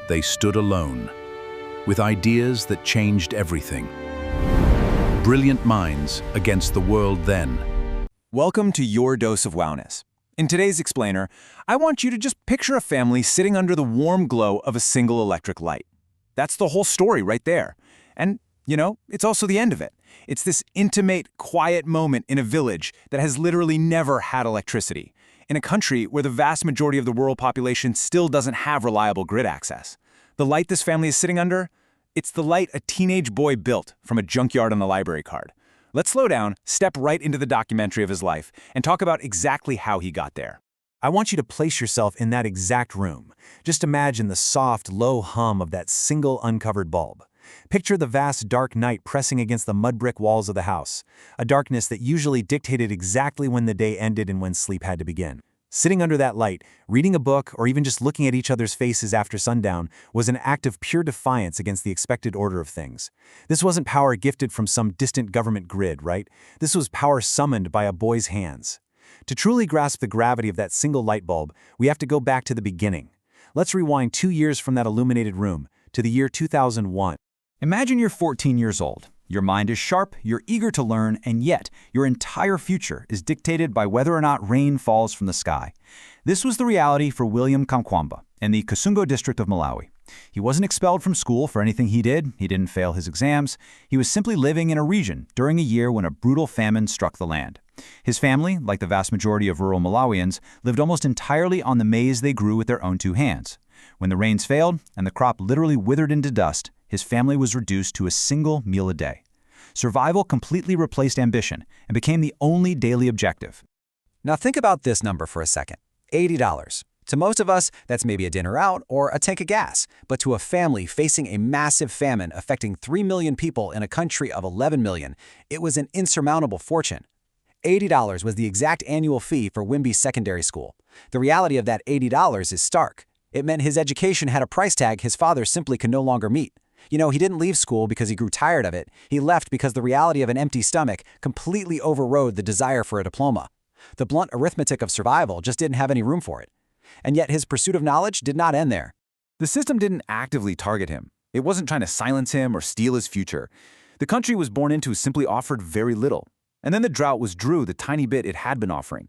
they stood alone, with ideas that changed everything. Brilliant minds against the world then. Welcome to your dose of wowness. In today's explainer, I want you to just picture a family sitting under the warm glow of a single electric light. That's the whole story right there. And, it's also the end of it. It's this intimate, quiet moment in a village that has literally never had electricity, in a country where the vast majority of the rural population still doesn't have reliable grid access. The light this family is sitting under? It's the light a teenage boy built from a junkyard on the library card. Let's slow down, step right into the documentary of his life, and talk about exactly how he got there. I want you to place yourself in that exact room. Just imagine the soft, low hum of that single uncovered bulb. Picture the vast dark night pressing against the mud brick walls of the house, a darkness that usually dictated exactly when the day ended and when sleep had to begin. Sitting under that light, reading a book, or even just looking at each other's faces after sundown was an act of pure defiance against the expected order of things. This wasn't power gifted from some distant government grid, right? This was power summoned by a boy's hands. To truly grasp the gravity of that single light bulb, we have to go back to the beginning. Let's rewind 2 years from that illuminated room, to the year 2001. Imagine you're 14 years old. Your mind is sharp, you're eager to learn, and yet your entire future is dictated by whether or not rain falls from the sky. This was the reality for William Kamkwamba in the Kasungo district of Malawi. He wasn't expelled from school for anything he didn't fail his exams. He was simply living in a region during a year when a brutal famine struck the land. His family, like the vast majority of rural Malawians, lived almost entirely on the maize they grew with their own 2 hands. When the rains failed and the crop literally withered into dust, his family was reduced to a single meal a day. Survival completely replaced ambition and became the only daily objective. Now think about this number for a second. $80. To most of us, that's maybe a dinner out or a tank of gas. But to a family facing a massive famine affecting 3 million people in a country of 11 million, it was an insurmountable fortune. $80 was the exact annual fee for Wimby Secondary School. The reality of that $80 is stark. It meant his education had a price tag his father simply could no longer meet. He didn't leave school because he grew tired of it. He left because the reality of an empty stomach completely overrode the desire for a diploma. The blunt arithmetic of survival just didn't have any room for it. And yet his pursuit of knowledge did not end there. The system didn't actively target him. It wasn't trying to silence him or steal his future. The country was born into simply offered very little. And then the drought withdrew the tiny bit it had been offering.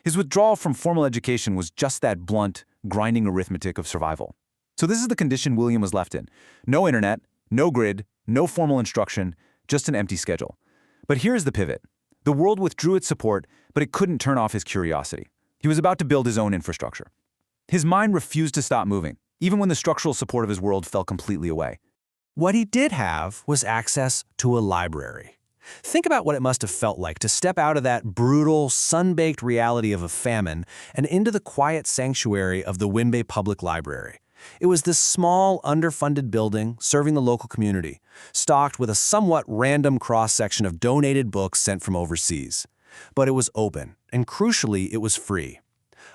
His withdrawal from formal education was just that blunt, grinding arithmetic of survival. So this is the condition William was left in. No internet, no grid, no formal instruction, just an empty schedule. But here's the pivot. The world withdrew its support, but it couldn't turn off his curiosity. He was about to build his own infrastructure. His mind refused to stop moving, even when the structural support of his world fell completely away. What he did have was access to a library. Think about what it must have felt like to step out of that brutal, sun-baked reality of a famine and into the quiet sanctuary of the Wimby Public Library. It was this small, underfunded building serving the local community, stocked with a somewhat random cross-section of donated books sent from overseas. But it was open, and crucially, it was free.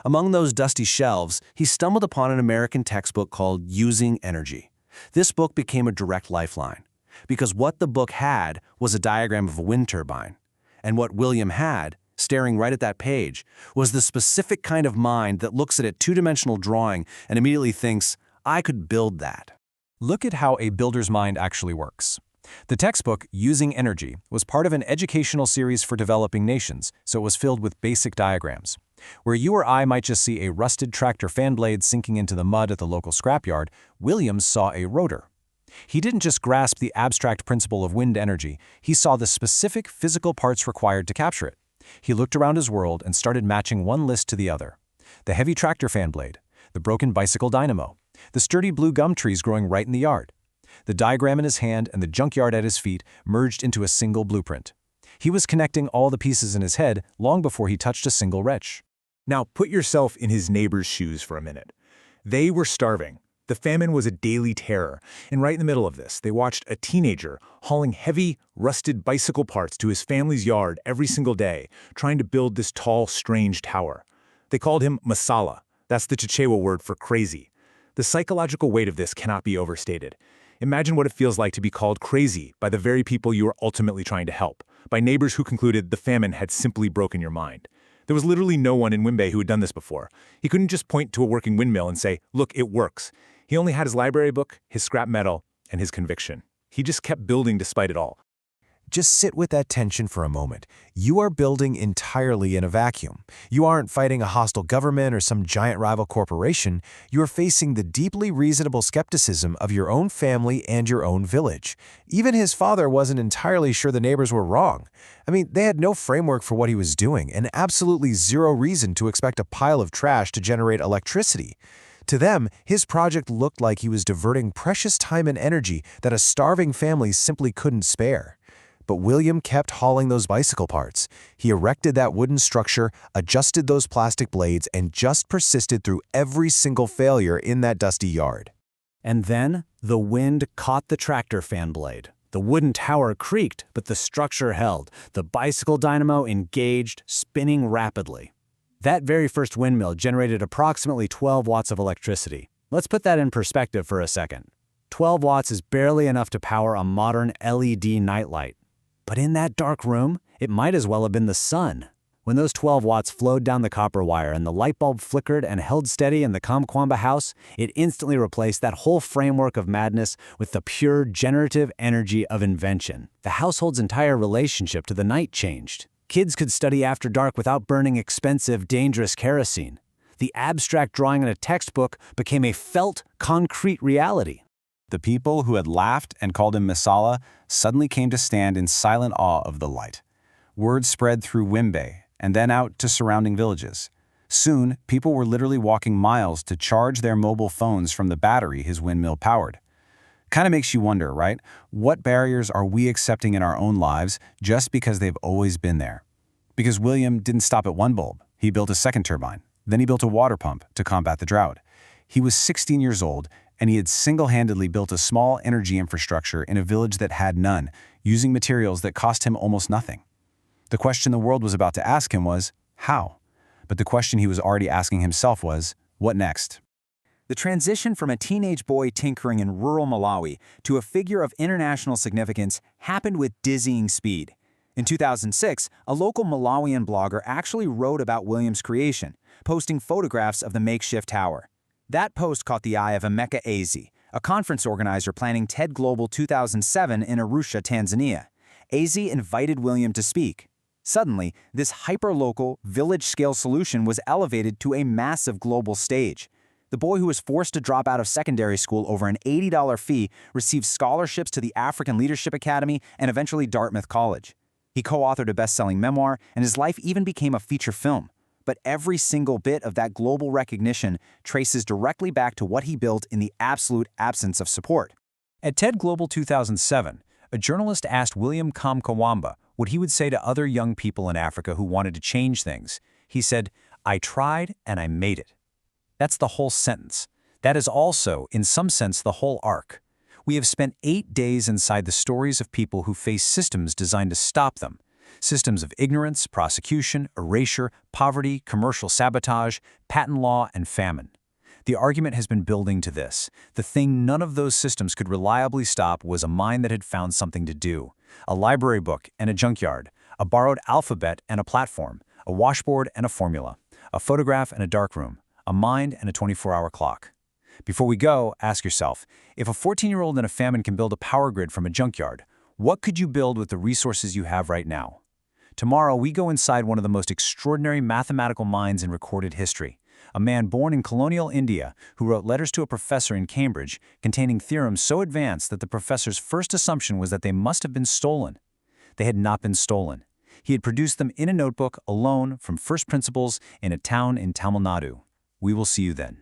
Among those dusty shelves, he stumbled upon an American textbook called Using Energy. This book became a direct lifeline, because what the book had was a diagram of a wind turbine. And what William had, staring right at that page, was the specific kind of mind that looks at a two-dimensional drawing and immediately thinks, I could build that. Look at how a builder's mind actually works. The textbook, Using Energy, was part of an educational series for developing nations, so it was filled with basic diagrams. Where you or I might just see a rusted tractor fan blade sinking into the mud at the local scrapyard, Williams saw a rotor. He didn't just grasp the abstract principle of wind energy, he saw the specific physical parts required to capture it. He looked around his world and started matching one list to the other. The heavy tractor fan blade, the broken bicycle dynamo, the sturdy blue gum trees growing right in the yard. The diagram in his hand and the junkyard at his feet merged into a single blueprint. He was connecting all the pieces in his head long before he touched a single wrench. Now put yourself in his neighbor's shoes for a minute. They were starving. The famine was a daily terror, and right in the middle of this, they watched a teenager hauling heavy, rusted bicycle parts to his family's yard every single day, trying to build this tall, strange tower. They called him Masala. That's the Chichewa word for crazy. The psychological weight of this cannot be overstated. Imagine what it feels like to be called crazy by the very people you are ultimately trying to help, by neighbors who concluded the famine had simply broken your mind. There was literally no one in Wimby who had done this before. He couldn't just point to a working windmill and say, look, it works. He only had his library book, his scrap metal, and his conviction. He just kept building despite it all. Just sit with that tension for a moment. You are building entirely in a vacuum. You aren't fighting a hostile government or some giant rival corporation. You are facing the deeply reasonable skepticism of your own family and your own village. Even his father wasn't entirely sure the neighbors were wrong. I mean, they had no framework for what he was doing and absolutely zero reason to expect a pile of trash to generate electricity. To them, his project looked like he was diverting precious time and energy that a starving family simply couldn't spare. But William kept hauling those bicycle parts. He erected that wooden structure, adjusted those plastic blades, and just persisted through every single failure in that dusty yard. And then the wind caught the tractor fan blade. The wooden tower creaked, but the structure held. The bicycle dynamo engaged, spinning rapidly. That very first windmill generated approximately 12 watts of electricity. Let's put that in perspective for a second. 12 watts is barely enough to power a modern LED nightlight. But in that dark room, it might as well have been the sun. When those 12 watts flowed down the copper wire and the light bulb flickered and held steady in the Kamkwamba house, it instantly replaced that whole framework of madness with the pure generative energy of invention. The household's entire relationship to the night changed. Kids could study after dark without burning expensive, dangerous kerosene. The abstract drawing in a textbook became a felt, concrete reality. The people who had laughed and called him Masala suddenly came to stand in silent awe of the light. Word spread through Wimbe and then out to surrounding villages. Soon, people were literally walking miles to charge their mobile phones from the battery his windmill powered. Kind of makes you wonder, right? What barriers are we accepting in our own lives just because they've always been there? Because William didn't stop at one bulb. He built a second turbine. Then he built a water pump to combat the drought. He was 16 years old, and he had single-handedly built a small energy infrastructure in a village that had none, using materials that cost him almost nothing. The question the world was about to ask him was, how? But the question he was already asking himself was, what next? The transition from a teenage boy tinkering in rural Malawi to a figure of international significance happened with dizzying speed. In 2006, a local Malawian blogger actually wrote about William's creation, posting photographs of the makeshift tower. That post caught the eye of Emeka Eze, a conference organizer planning TED Global 2007 in Arusha, Tanzania. Eze invited William to speak. Suddenly, this hyper-local, village-scale solution was elevated to a massive global stage. The boy who was forced to drop out of secondary school over an $80 fee received scholarships to the African Leadership Academy and eventually Dartmouth College. He co-authored a best-selling memoir, and his life even became a feature film. But every single bit of that global recognition traces directly back to what he built in the absolute absence of support. At TED Global 2007, a journalist asked William Kamkwamba what he would say to other young people in Africa who wanted to change things. He said, "I tried and I made it." That's the whole sentence. That is also, in some sense, the whole arc. We have spent 8 days inside the stories of people who face systems designed to stop them. Systems of ignorance, prosecution, erasure, poverty, commercial sabotage, patent law, and famine. The argument has been building to this. The thing none of those systems could reliably stop was a mind that had found something to do. A library book and a junkyard, a borrowed alphabet and a platform, a washboard and a formula, a photograph and a darkroom, a mind and a 24-hour clock. Before we go, ask yourself, if a 14-year-old in a famine can build a power grid from a junkyard, what could you build with the resources you have right now? Tomorrow, we go inside one of the most extraordinary mathematical minds in recorded history, a man born in colonial India who wrote letters to a professor in Cambridge containing theorems so advanced that the professor's first assumption was that they must have been stolen. They had not been stolen. He had produced them in a notebook alone from first principles in a town in Tamil Nadu. We will see you then.